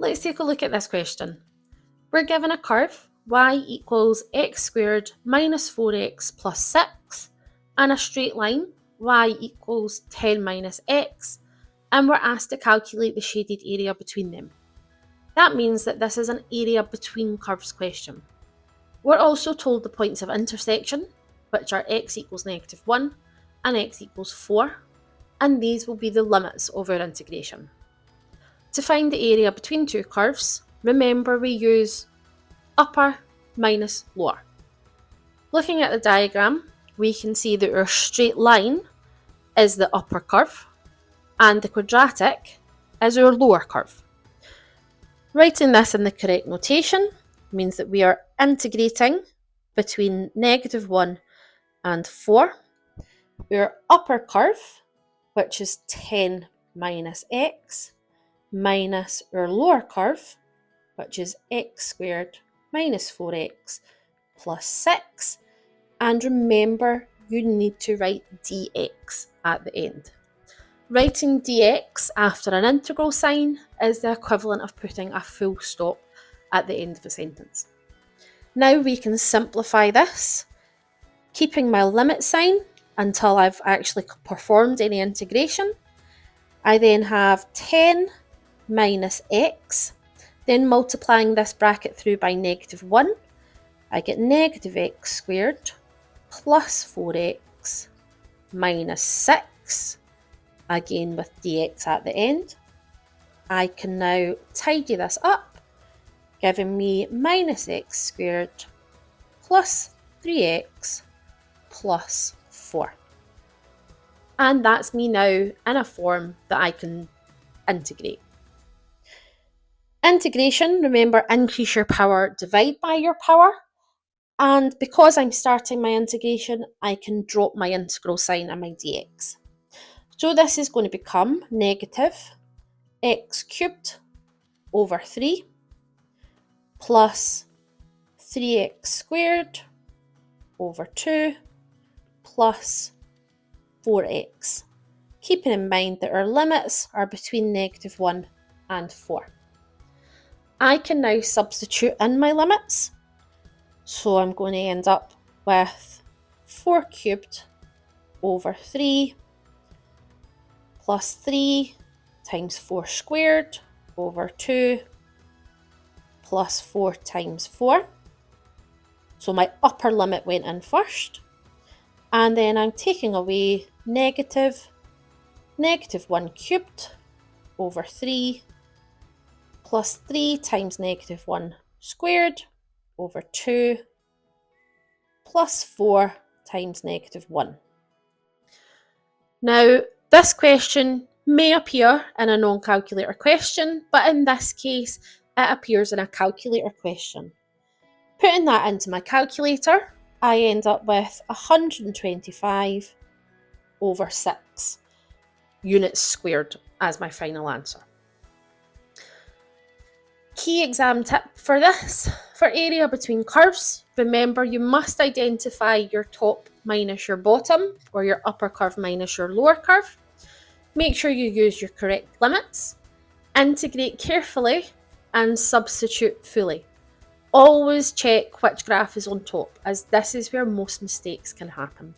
Let's take a look at this question. We're given a curve, y equals x squared minus 4x plus 6, and a straight line, y equals 10 minus x, and we're asked to calculate the shaded area between them. That means that this is an area between curves question. We're also told the points of intersection, which are x equals -1 and x equals 4, and these will be the limits of our integration. To find the area between two curves, remember we use upper minus lower. Looking at the diagram, we can see that our straight line is the upper curve and the quadratic is our lower curve. Writing this in the correct notation means that we are integrating between -1 and 4. Our upper curve, which is 10 minus x, minus our lower curve, which is x squared minus 4x plus 6. And remember, you need to write dx at the end. Writing dx after an integral sign is the equivalent of putting a full stop at the end of a sentence. Now we can simplify this, keeping my limit sign until I've actually performed any integration. I then have 10 minus x, then multiplying this bracket through by -1, I get -x squared plus 4x minus 6, again with dx at the end. I can now tidy this up, giving me -x squared plus 3x plus 4. And that's me now in a form that I can integrate. Integration, remember, increase your power, divide by your power. And because I'm starting my integration, I can drop my integral sign and my dx. So this is going to become -x cubed over 3 plus 3x squared over 2 plus 4x, keeping in mind that our limits are between -1 and 4. I can now substitute in my limits, so I'm going to end up with 4 cubed over 3 plus 3 times 4 squared over 2 plus 4 times 4. So my upper limit went in first, and then I'm taking away -1 cubed over 3 plus 3 times -1 squared over 2 plus 4 times -1. Now, this question may appear in a non-calculator question, but in this case, it appears in a calculator question. Putting that into my calculator, I end up with 125 over 6 units squared as my final answer. Key exam tip for this: for area between curves, remember you must identify your top minus your bottom, or your upper curve minus your lower curve. Make sure you use your correct limits, integrate carefully, and substitute fully. Always check which graph is on top, as this is where most mistakes can happen.